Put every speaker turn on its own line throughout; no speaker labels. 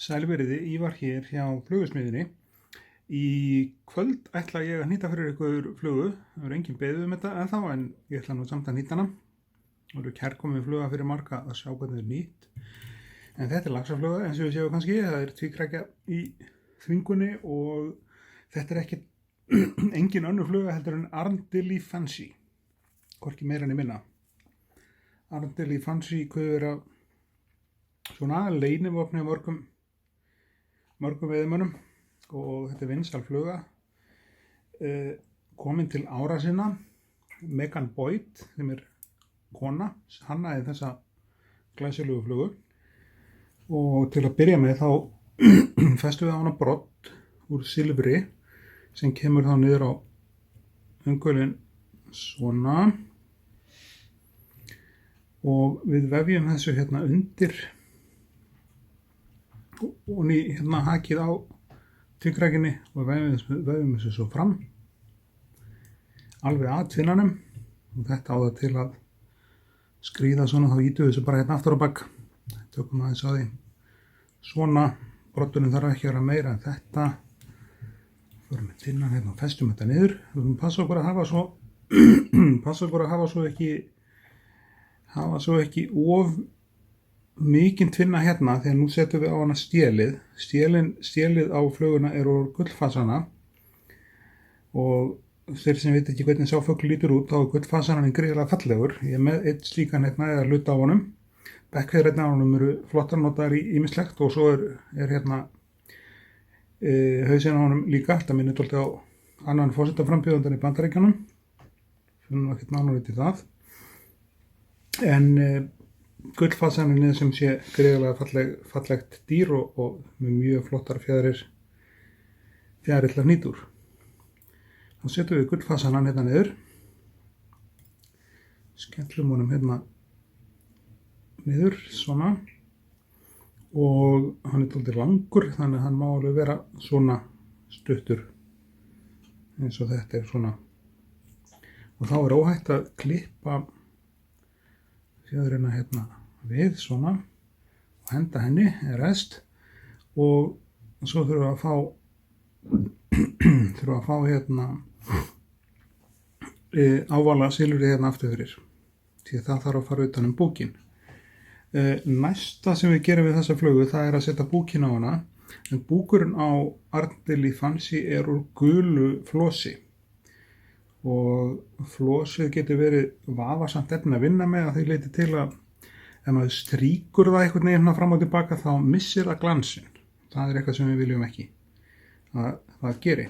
Sælveriði, Ívar hér hjá Flugusmiðjunni. Í kvöld ætla ég að hnýta fyrir ykkur flugu. Það er engin beðið þetta ennþá en ég ætla nú samt að hnýta hana. Það eru kærkomin fluga fyrir marga að sjá hvernig það nýtt. En þetta er laxafluga eins og við séum kannski. Það er tvíkrækja í þvingunni og þetta er ekki engin önnur fluga heldur en Armadillo Fancy. Hvorki meira en minna. Armadillo Fancy kvöður af svona leynivopni af mörgum veiðimönnum og þetta er vinsæl fluga. Komin til ára sinna, Megan Boyd, sem er kona, hannaði þessa glæsilegu flugu og til að byrja með þá festum við á hana brott úr silfri sem kemur þá niður á umhverfin svona og við vefjum þessu hérna undir og hérna hakið á tvíkrækinni og vefjum þessu svo fram alveg að tvinnanum og þetta á það til að skríða svona, þá ítum við þessu bara hérna aftur á bak, tökum aðeins á því svona, brottunum þarf ekki að vera meira en þetta, förum við tinnan hérna og festum þetta niður. Við höfum passa okkur að hafa svo ekki of mikinn tvinna hérna því að nú setjum við á hana stélið á fluguna er úr gullfasana og þeir sem veit ekki hvernig sá fugl lítur út þá er gullfasanan gríðarlega fallegur. Ég er með eitt slíkan hérna eða hluta á honum. Bekkhæðirinn á honum eru flottar notaðar í ýmislegt og svo er hérna hausinn á honum líka. Þetta minnir dálítið á annan forsetaframbjóðandan í Bandaríkjunum. Finnum ekkert nánar út í það. En gullfasaninni sem sé gríðarlega fallegt dýr og með mjög flottar fjaðrir til að hnýta úr. Þá setjum við gullfasanan hérna niður, skellum honum hérna niður svona og hann er dálítið langur þannig að hann má alveg vera svona stuttur eins og þetta er svona og þá er óhætt að klippa fjöðrina hérna við svona og henda henni rest og svo þurfum við að fá hérna ávala silfrið hérna aftur fyrir því að það þarf að fara utan búkinn. Næsta sem við gerum við þessa flugu það er að setja búkinn á hana en búkurinn á Armadillo Fancy er úr gulu flosi og flosið getur verið vafasamt efni að vinna með að því leyti til að ef maður strýkur það einhvern veginn fram og tilbaka þá missir það glansinn. Það er eitthvað sem við viljum ekki að það geri.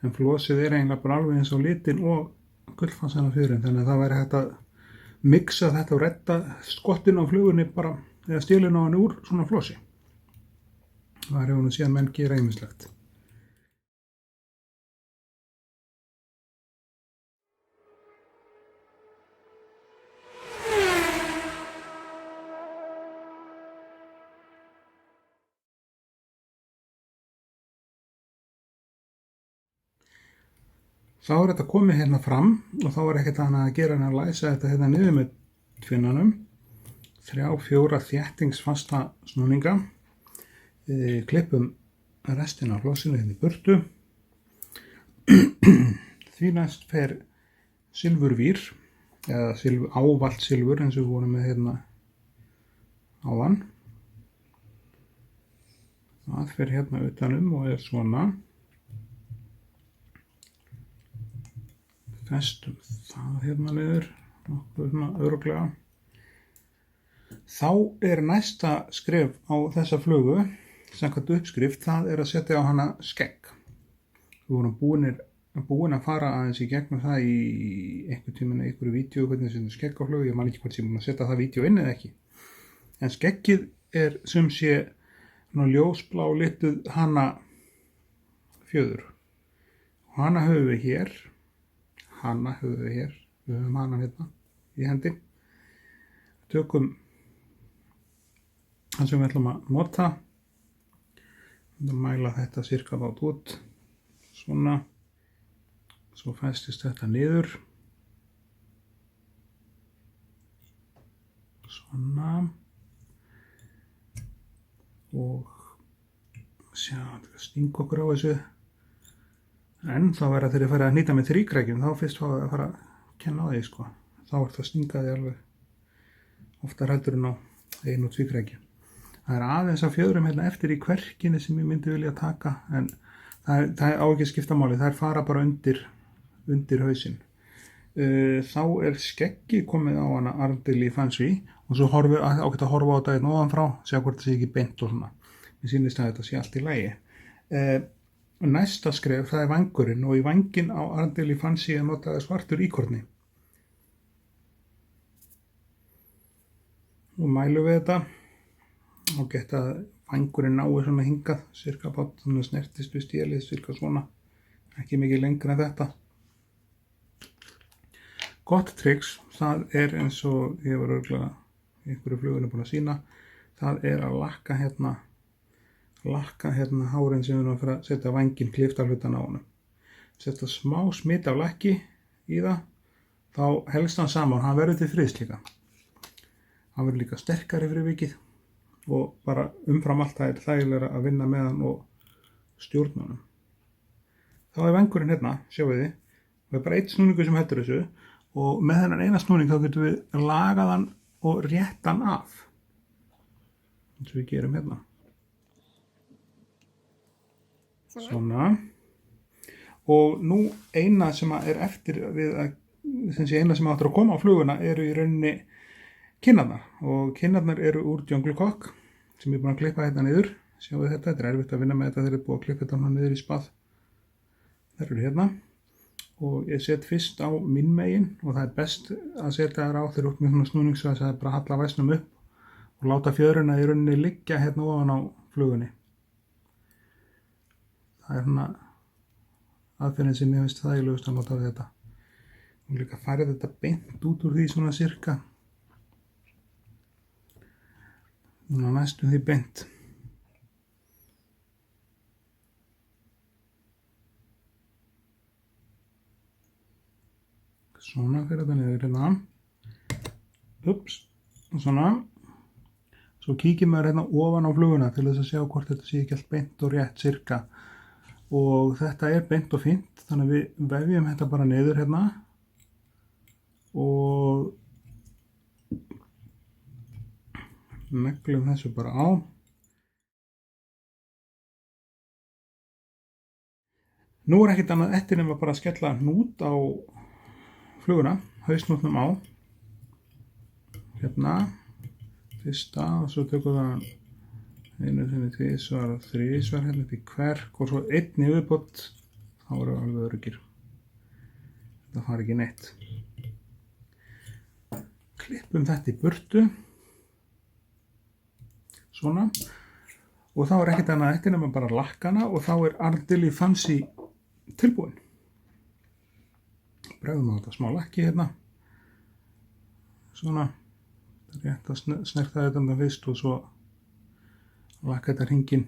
En flosið er eiginlega bara alveg eins og litin og gullfasana fyrir þannig að það væri hægt að mixa þetta og redda skottinn á flugunni bara eða stílinn á henni úr svona flosi. Það er nú síðan menn gera ýmislegt. Þá er þetta komið hérna fram og þá er ekkert annað að gera en að læsa þetta hérna niður með tvinnanum. 3-4 þéttingsfasta snúninga. Klippum restina af flossinu hérna í burtu. Því næst fer silfurvír eða ávalt silfur eins og við vorum með hérna áðan. Það fer hérna utanum og er svona. Festum það hérna niður, nokkuð svona örugglega. Þá er næsta skref á þessa flugu, samkvæmt uppskrift, það er að setja á hana skegg. Við vorum búin að fara aðeins í gegnum það í einhvern tímann einhverju vídeo hvernig það setja skegg á flugu, ég man ekki hvort ég búin að setja það vídeo inn eða ekki. En skeggið er sem sé ljósblá lituð hana fjöður. Og hana höfum við hér. Við höfum hana hérna í hendi. Tökum það sem við ætlum að nota. Mæla þetta cirka þátt út. Svona. Svo festist þetta niður. Svona. og sjá, stinga okkur á þessu. En þá verða þegar ég farið að hnýta með þríkrækjum, þá fyrst fáið að fara að kenna á því, sko. Þá það að stinga því alveg oftar heldur en á 1 og 2 krækjum. Það aðeins að fjöðrum hérna eftir í kverkinni sem ég myndi vilja taka, en það á ekki að skipta máli, það fara bara undir hausinn. Þá skeggi komið á hana Ardeli Fancy og svo ágætt að horfa á þetta einn ofanfrá, sjá hvort það sé ekki beint og svona. Mér sýnist að þetta sé allt í lagi. Næsta skref, það vængurinn og í vænginn á Ardeli Fancy notaði svartur íkorni. Og mælum við þetta og geta vængurinn nái svona hingað, cirka bát, þannig að snertist við stélið, cirka svona, ekki mikið lengra en þetta. Gott triks, það eins og ég var örugglega í einhverju flugunni búin að sýna, það að lakka hérna hárin sem við erum að fara að setja vænginn kliftarhlutan á honum. Setja smá smitt af lakki í það, þá helst hann saman, hann verður til friðs líka. Hann verður líka sterkari fyrir vikið og bara umfram allt það þægilegra að vinna með hann og stjórna honum. Þá vængurinn hérna, sjáu þið, og bara einn snúningur sem heldur þessu og með þennan eina snúning þá getum við lagað hann og rétt hann af. Eins og við gerum hérna. Svona. Og nú eina sem eftir við eina sem áttur að koma á fluguna eru í rauninni kinnarnar. Og kinnarnar eru úr Jungle Cock sem ég er búin að klippa hérna niður. Sjáu þetta er erfitt að vinna með þetta þegar ég er búin að klippa þetta niður í spað. Það eru hérna. Og ég set fyrst á minn megin og það er best að setja þær á þegar út með svona snúningssvæði að bara halla væsnum upp og láta fjöruna í rauninni liggja hérna ofan á flugunni. Það er svona aðferðin sem ég finnst þægilegust að nota við þetta. Og líka færið þetta beint út úr því svona cirka. Núna næstum því beint. Svona fyrir þetta niður hérna. Ups, og svona. Svo kíkir maður hérna ofan á fluguna til þess að sjá hvort þetta sé ekki allt beint og rétt cirka. Og þetta er beint og fínt, þannig að við vefjum þetta bara niður hérna. Og neglum þessu bara á. Nú er ekkert annað eftir nema bara að skella hnút á fluguna, hausnútnum á, hérna, fyrsta og svo tökum við einu sinni, tvisvar og þrisvar hérna upp í kverk og svo einn í viðbót, þá erum við alveg öruggir. Þetta fari ekki neitt. Klippum þetta í burtu, svona, og þá er ekkert annað eftir nema bara lakkana og þá er Ardeli Fancy tilbúin. Bregðum á þetta smá lakki hérna, svona, það er rétt að snerta þetta fyrst og svo lakka þetta hringinn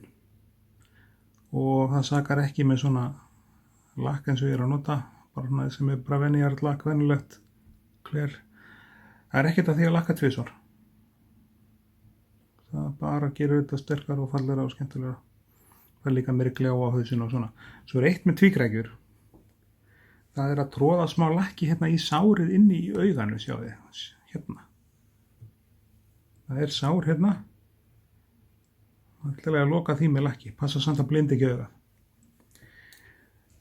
og það sakar ekki með svona lakk eins og ég er að nota, bara svona sem er bara venjart lakk, venjulegt kler. Það er ekkert að því að lakka tvisvar. Það bara gerur þetta sterkara og fallegra og skemmtilegra. Það er líka meiri gljáa á hausinu og svona. Svo er eitt með tvíkrækjur. Það er að tróða smá lakki hérna í sárið inni í auganu, sjáu þið, hérna. Það er sár hérna. Það er ætlalega að loka því með lakki, passa samt að blinda ekki augað.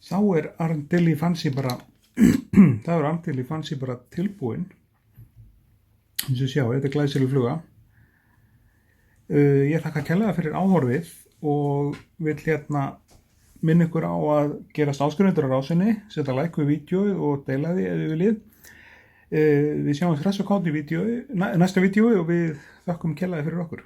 Þá er Ardeli Fancy bara, tilbúin. Eins og sjáu, þetta er glæsileg fluga. Ég þakka kærlega fyrir áhorfið og vil hérna minna ykkur á að gerast áskrifendur á rásinni, setja like við vídeóið og deila því ef þið viljið. Við sjáum hress og kátt í næsta vídeói og við þakkum kærlega fyrir okkur.